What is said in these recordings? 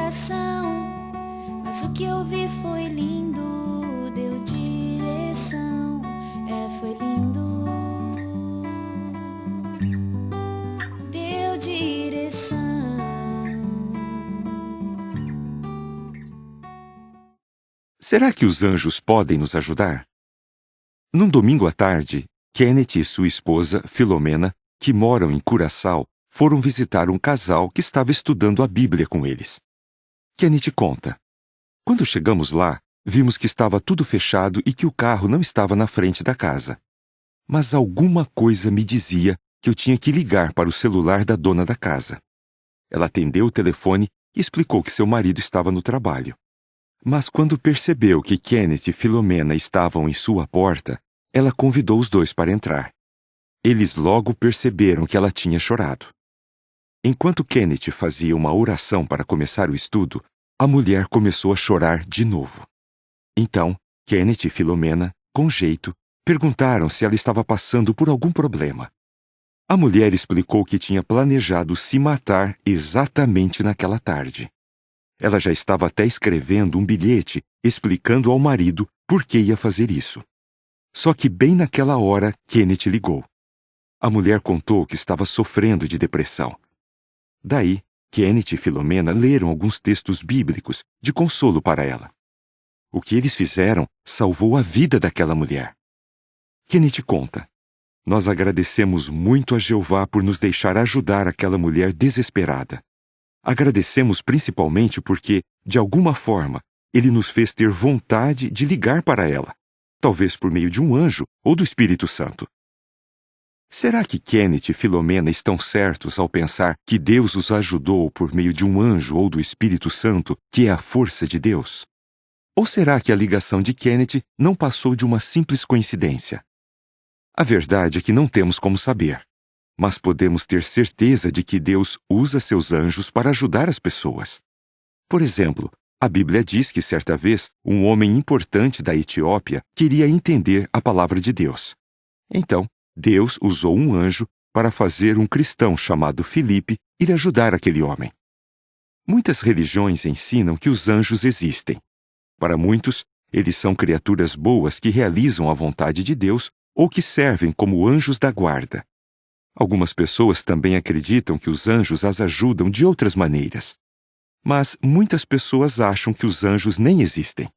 coração. Mas o que eu vi foi lindo, deu direção. Foi lindo, deu direção. Será que os anjos podem nos ajudar? Num domingo à tarde, Kenneth e sua esposa, Filomena, que moram em Curaçao, foram visitar um casal que estava estudando a Bíblia com eles. Kenneth conta: quando chegamos lá, vimos que estava tudo fechado e que o carro não estava na frente da casa. Mas alguma coisa me dizia que eu tinha que ligar para o celular da dona da casa. Ela atendeu o telefone e explicou que seu marido estava no trabalho. Mas quando percebeu que Kenneth e Filomena estavam em sua porta, ela convidou os dois para entrar. Eles logo perceberam que ela tinha chorado. Enquanto Kenneth fazia uma oração para começar o estudo, a mulher começou a chorar de novo. Então, Kenneth e Filomena, com jeito, perguntaram se ela estava passando por algum problema. A mulher explicou que tinha planejado se matar exatamente naquela tarde. Ela já estava até escrevendo um bilhete explicando ao marido por que ia fazer isso. Só que bem naquela hora, Kenneth ligou. A mulher contou que estava sofrendo de depressão. Daí, Kenneth e Filomena leram alguns textos bíblicos de consolo para ela. O que eles fizeram salvou a vida daquela mulher. Kenneth conta: nós agradecemos muito a Jeová por nos deixar ajudar aquela mulher desesperada. Agradecemos principalmente porque, de alguma forma, ele nos fez ter vontade de ligar para ela, talvez por meio de um anjo ou do Espírito Santo. Será que Kenneth e Filomena estão certos ao pensar que Deus os ajudou por meio de um anjo ou do Espírito Santo, que é a força de Deus? Ou será que a ligação de Kenneth não passou de uma simples coincidência? A verdade é que não temos como saber, mas podemos ter certeza de que Deus usa seus anjos para ajudar as pessoas. Por exemplo, a Bíblia diz que certa vez um homem importante da Etiópia queria entender a palavra de Deus. Então, Deus usou um anjo para fazer um cristão chamado Filipe ir ajudar aquele homem. Muitas religiões ensinam que os anjos existem. Para muitos, eles são criaturas boas que realizam a vontade de Deus ou que servem como anjos da guarda. Algumas pessoas também acreditam que os anjos as ajudam de outras maneiras. Mas muitas pessoas acham que os anjos nem existem.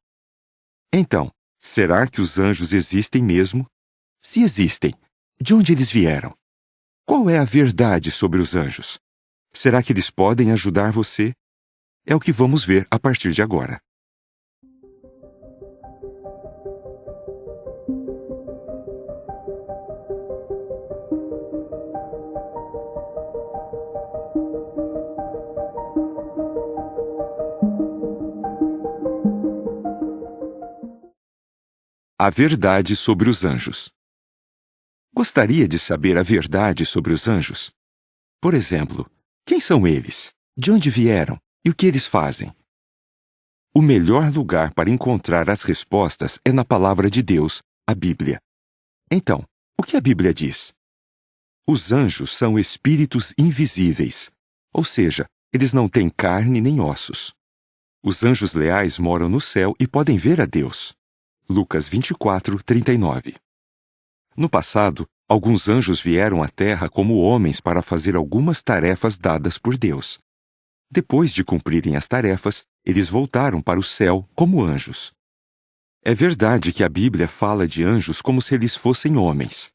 Então, será que os anjos existem mesmo? Se existem, de onde eles vieram? Qual é a verdade sobre os anjos? Será que eles podem ajudar você? É o que vamos ver a partir de agora. A verdade sobre os anjos. Gostaria de saber a verdade sobre os anjos? Por exemplo, quem são eles? De onde vieram? E o que eles fazem? O melhor lugar para encontrar as respostas é na palavra de Deus, a Bíblia. Então, o que a Bíblia diz? Os anjos são espíritos invisíveis, ou seja, eles não têm carne nem ossos. Os anjos leais moram no céu e podem ver a Deus. Lucas 24, 39. No passado, alguns anjos vieram à Terra como homens para fazer algumas tarefas dadas por Deus. Depois de cumprirem as tarefas, eles voltaram para o céu como anjos. É verdade que a Bíblia fala de anjos como se eles fossem homens.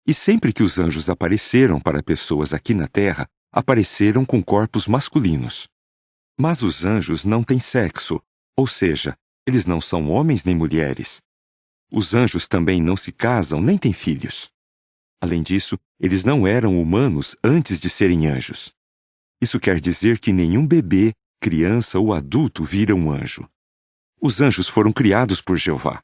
E sempre que os anjos apareceram para pessoas aqui na Terra, apareceram com corpos masculinos. Mas os anjos não têm sexo, ou seja, eles não são homens nem mulheres. Os anjos também não se casam nem têm filhos. Além disso, eles não eram humanos antes de serem anjos. Isso quer dizer que nenhum bebê, criança ou adulto vira um anjo. Os anjos foram criados por Jeová.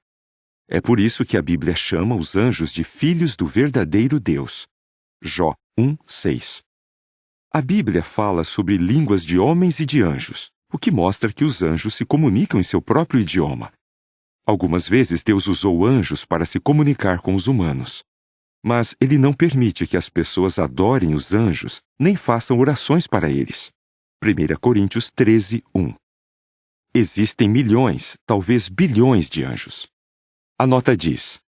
É por isso que a Bíblia chama os anjos de filhos do verdadeiro Deus. Jó 1:6. A Bíblia fala sobre línguas de homens e de anjos, o que mostra que os anjos se comunicam em seu próprio idioma. Algumas vezes Deus usou anjos para se comunicar com os humanos. Mas Ele não permite que as pessoas adorem os anjos nem façam orações para eles. 1 Coríntios 13:1. existem milhões, talvez bilhões de anjos. A nota diz: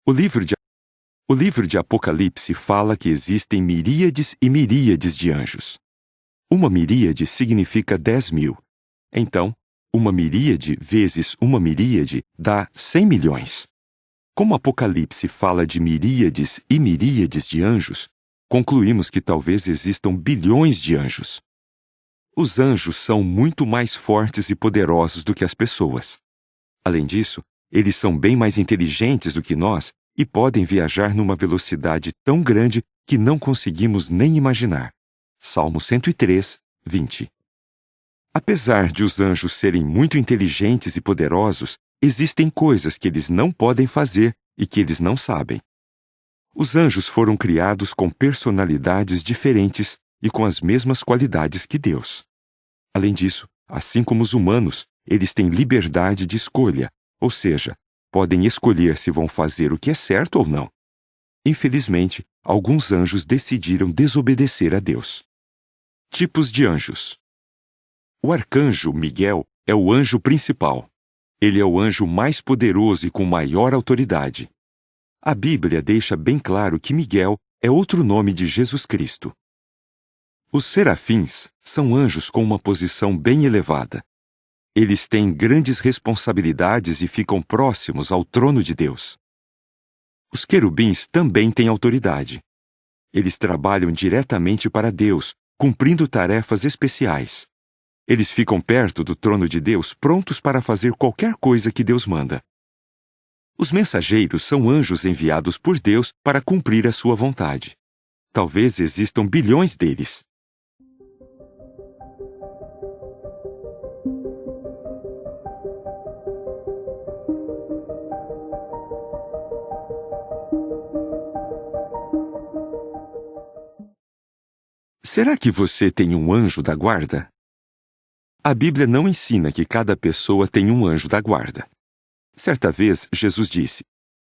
o livro de Apocalipse fala que existem miríades e miríades de anjos. Uma miríade significa 10.000. Então, uma miríade vezes uma miríade dá 100 milhões. Como Apocalipse fala de miríades e miríades de anjos, concluímos que talvez existam bilhões de anjos. Os anjos são muito mais fortes e poderosos do que as pessoas. Além disso, eles são bem mais inteligentes do que nós e podem viajar numa velocidade tão grande que não conseguimos nem imaginar. Salmo 103, 20. Apesar de os anjos serem muito inteligentes e poderosos, existem coisas que eles não podem fazer e que eles não sabem. Os anjos foram criados com personalidades diferentes e com as mesmas qualidades que Deus. Além disso, assim como os humanos, eles têm liberdade de escolha, ou seja, podem escolher se vão fazer o que é certo ou não. Infelizmente, alguns anjos decidiram desobedecer a Deus. Tipos de anjos. O arcanjo Miguel é o anjo principal. Ele é o anjo mais poderoso e com maior autoridade. A Bíblia deixa bem claro que Miguel é outro nome de Jesus Cristo. Os serafins são anjos com uma posição bem elevada. Eles têm grandes responsabilidades e ficam próximos ao trono de Deus. Os querubins também têm autoridade. Eles trabalham diretamente para Deus, cumprindo tarefas especiais. Eles ficam perto do trono de Deus, prontos para fazer qualquer coisa que Deus manda. Os mensageiros são anjos enviados por Deus para cumprir a sua vontade. Talvez existam bilhões deles. Será que você tem um anjo da guarda? A Bíblia não ensina que cada pessoa tem um anjo da guarda. Certa vez, Jesus disse: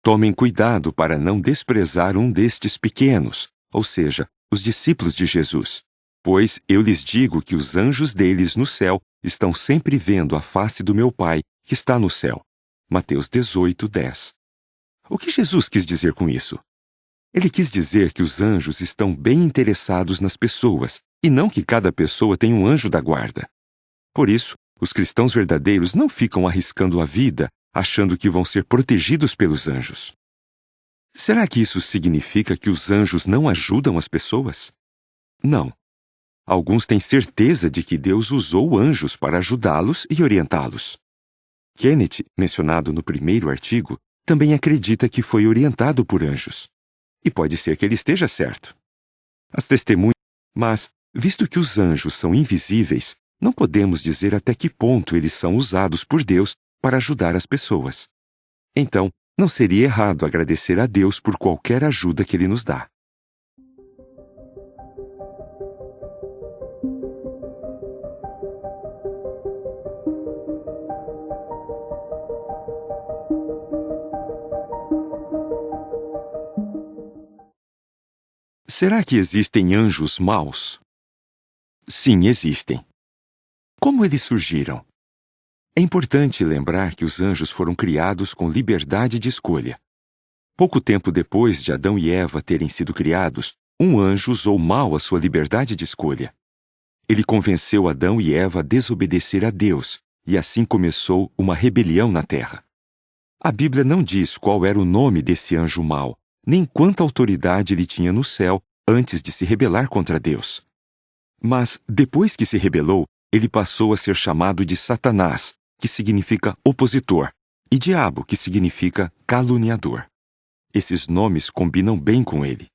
tomem cuidado para não desprezar um destes pequenos, ou seja, os discípulos de Jesus, pois eu lhes digo que os anjos deles no céu estão sempre vendo a face do meu Pai, que está no céu. Mateus 18, 10. O que Jesus quis dizer com isso? Ele quis dizer que os anjos estão bem interessados nas pessoas, e não que cada pessoa tem um anjo da guarda. Por isso, os cristãos verdadeiros não ficam arriscando a vida, achando que vão ser protegidos pelos anjos. Será que isso significa que os anjos não ajudam as pessoas? Não. Alguns têm certeza de que Deus usou anjos para ajudá-los e orientá-los. Kenneth, mencionado no primeiro artigo, também acredita que foi orientado por anjos. E pode ser que ele esteja certo. Mas, visto que os anjos são invisíveis, não podemos dizer até que ponto eles são usados por Deus para ajudar as pessoas. Então, não seria errado agradecer a Deus por qualquer ajuda que Ele nos dá. Será que existem anjos maus? Sim, existem. Como eles surgiram? É importante lembrar que os anjos foram criados com liberdade de escolha. Pouco tempo depois de Adão e Eva terem sido criados, um anjo usou mal a sua liberdade de escolha. Ele convenceu Adão e Eva a desobedecer a Deus, e assim começou uma rebelião na terra. A Bíblia não diz qual era o nome desse anjo mau, nem quanta autoridade ele tinha no céu antes de se rebelar contra Deus. Mas, depois que se rebelou, ele passou a ser chamado de Satanás, que significa opositor, e Diabo, que significa caluniador. Esses nomes combinam bem com ele.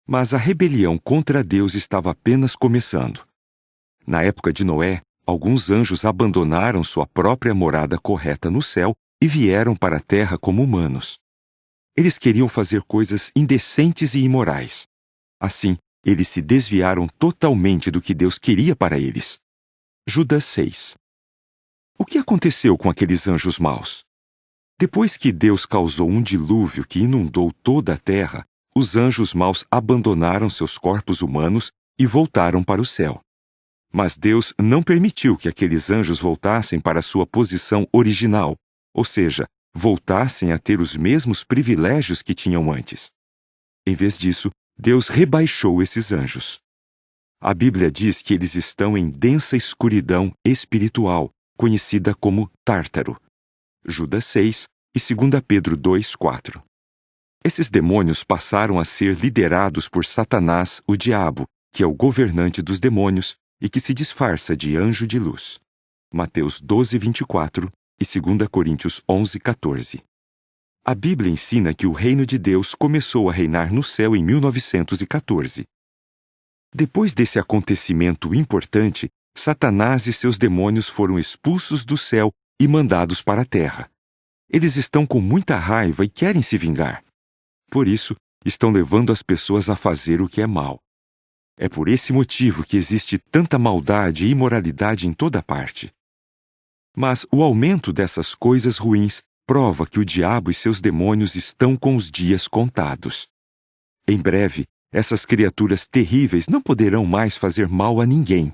Mas a rebelião contra Deus estava apenas começando. Na época de Noé, alguns anjos abandonaram sua própria morada correta no céu e vieram para a terra como humanos. Eles queriam fazer coisas indecentes e imorais. Assim, eles se desviaram totalmente do que Deus queria para eles. Judas 6. O que aconteceu com aqueles anjos maus? Depois que Deus causou um dilúvio que inundou toda a terra, os anjos maus abandonaram seus corpos humanos e voltaram para o céu. Mas Deus não permitiu que aqueles anjos voltassem para sua posição original, ou seja, voltassem a ter os mesmos privilégios que tinham antes. Em vez disso, Deus rebaixou esses anjos. A Bíblia diz que eles estão em densa escuridão espiritual, conhecida como Tártaro. Judas 6 e 2 Pedro 2:4. Esses demônios passaram a ser liderados por Satanás, o diabo, que é o governante dos demônios e que se disfarça de anjo de luz. Mateus 12:24 e 2 Coríntios 11:14. A Bíblia ensina que o reino de Deus começou a reinar no céu em 1914. Depois desse acontecimento importante, Satanás e seus demônios foram expulsos do céu e mandados para a terra. Eles estão com muita raiva e querem se vingar. Por isso, estão levando as pessoas a fazer o que é mal. É por esse motivo que existe tanta maldade e imoralidade em toda parte. Mas o aumento dessas coisas ruins prova que o diabo e seus demônios estão com os dias contados. Em breve, essas criaturas terríveis não poderão mais fazer mal a ninguém.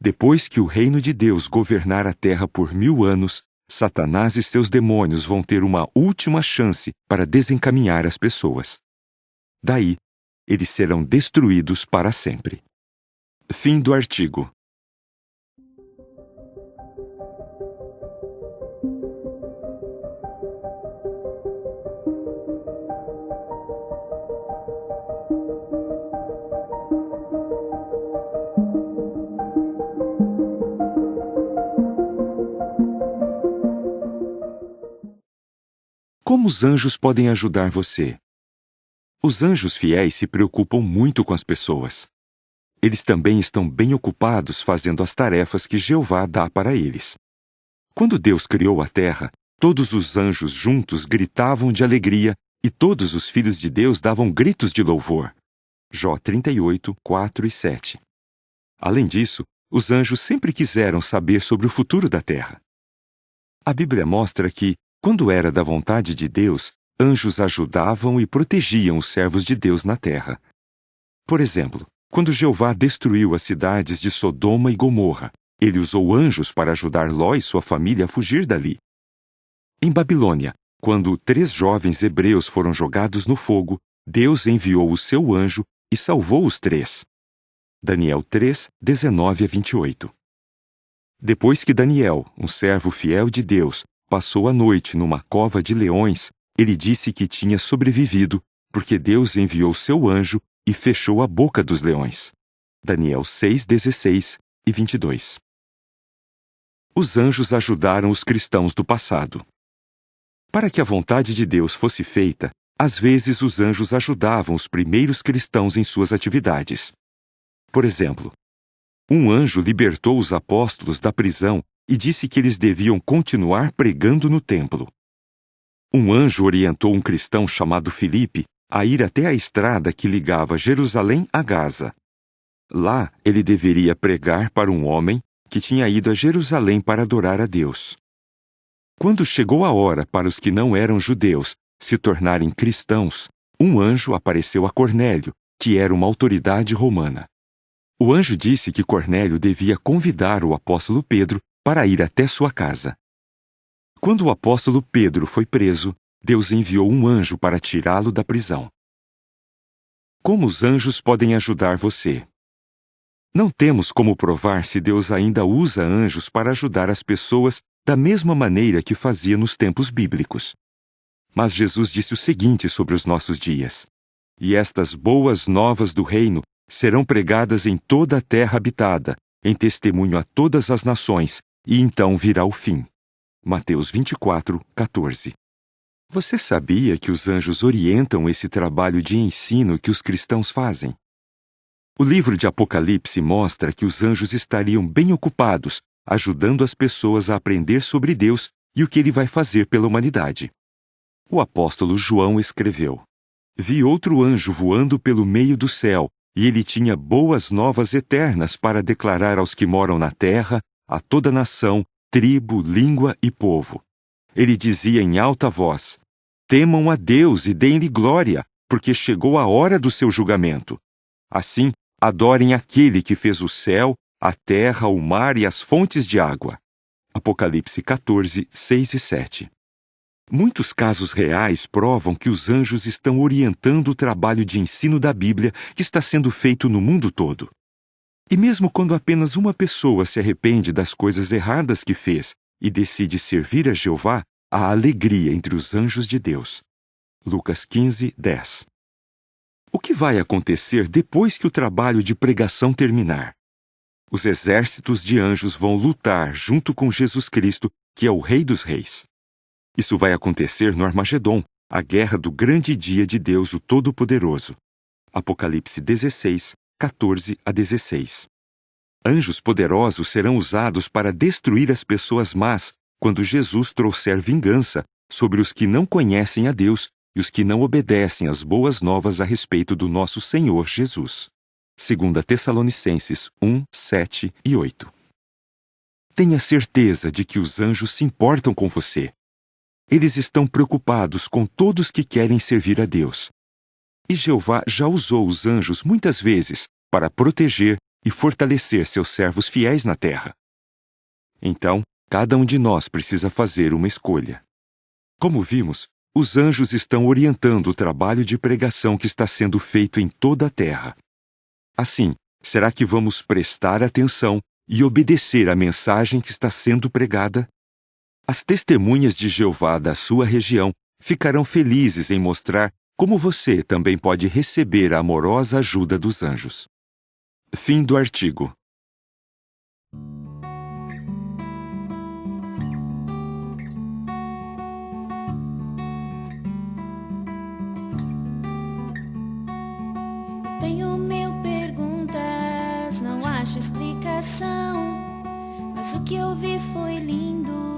Depois que o reino de Deus governar a terra por 1000 anos, Satanás e seus demônios vão ter uma última chance para desencaminhar as pessoas. Daí, eles serão destruídos para sempre. Fim do artigo. Como os anjos podem ajudar você? Os anjos fiéis se preocupam muito com as pessoas. Eles também estão bem ocupados fazendo as tarefas que Jeová dá para eles. Quando Deus criou a terra, todos os anjos juntos gritavam de alegria e todos os filhos de Deus davam gritos de louvor. Jó 38, 4 e 7. Além disso, os anjos sempre quiseram saber sobre o futuro da terra. A Bíblia mostra que, quando era da vontade de Deus, anjos ajudavam e protegiam os servos de Deus na terra. Por exemplo, quando Jeová destruiu as cidades de Sodoma e Gomorra, ele usou anjos para ajudar Ló e sua família a fugir dali. Em Babilônia, quando 3 jovens hebreus foram jogados no fogo, Deus enviou o seu anjo e salvou os 3. Daniel 3, 19 a 28. Depois que Daniel, um servo fiel de Deus, passou a noite numa cova de leões, ele disse que tinha sobrevivido, porque Deus enviou seu anjo e fechou a boca dos leões. Daniel 6, 16 e 22. Os anjos ajudaram os cristãos do passado. Para que a vontade de Deus fosse feita, às vezes os anjos ajudavam os primeiros cristãos em suas atividades. Por exemplo, um anjo libertou os apóstolos da prisão e disse que eles deviam continuar pregando no templo. Um anjo orientou um cristão chamado Filipe a ir até a estrada que ligava Jerusalém a Gaza. Lá, ele deveria pregar para um homem que tinha ido a Jerusalém para adorar a Deus. Quando chegou a hora para os que não eram judeus se tornarem cristãos, um anjo apareceu a Cornélio, que era uma autoridade romana. O anjo disse que Cornélio devia convidar o apóstolo Pedro para ir até sua casa. Quando o apóstolo Pedro foi preso, Deus enviou um anjo para tirá-lo da prisão. Como os anjos podem ajudar você? Não temos como provar se Deus ainda usa anjos para ajudar as pessoas da mesma maneira que fazia nos tempos bíblicos. Mas Jesus disse o seguinte sobre os nossos dias: "E estas boas novas do reino serão pregadas em toda a terra habitada, em testemunho a todas as nações, e então virá o fim." Mateus 24, 14. Você sabia que os anjos orientam esse trabalho de ensino que os cristãos fazem? O livro de Apocalipse mostra que os anjos estariam bem ocupados, ajudando as pessoas a aprender sobre Deus e o que Ele vai fazer pela humanidade. O apóstolo João escreveu: "Vi outro anjo voando pelo meio do céu, e ele tinha boas novas eternas para declarar aos que moram na terra, a toda nação, tribo, língua e povo. Ele dizia em alta voz: Temam a Deus e deem-lhe glória, porque chegou a hora do seu julgamento. Assim, adorem aquele que fez o céu a terra, o mar e as fontes de água. Apocalipse 14, 6 e 7. Muitos casos reais provam que os anjos estão orientando o trabalho de ensino da Bíblia que está sendo feito no mundo todo. E mesmo quando apenas uma pessoa se arrepende das coisas erradas que fez e decide servir a Jeová, há alegria entre os anjos de Deus. Lucas 15, 10. O que vai acontecer depois que o trabalho de pregação terminar? Os exércitos de anjos vão lutar junto com Jesus Cristo, que é o Rei dos Reis. Isso vai acontecer no Armagedom, a guerra do grande dia de Deus, o Todo-Poderoso. Apocalipse 16, 14 a 16. Anjos poderosos serão usados para destruir as pessoas más quando Jesus trouxer vingança sobre os que não conhecem a Deus e os que não obedecem às boas novas a respeito do nosso Senhor Jesus. 2 Tessalonicenses 1, 7 e 8. Tenha certeza de que os anjos se importam com você. Eles estão preocupados com todos que querem servir a Deus. E Jeová já usou os anjos muitas vezes para proteger e fortalecer seus servos fiéis na terra. Então, cada um de nós precisa fazer uma escolha. Como vimos, os anjos estão orientando o trabalho de pregação que está sendo feito em toda a terra. Assim, será que vamos prestar atenção e obedecer à mensagem que está sendo pregada? As testemunhas de Jeová da sua região ficarão felizes em mostrar como você também pode receber a amorosa ajuda dos anjos. Fim do artigo. Tenho mil perguntas, não acho explicação, mas o que eu vi foi lindo.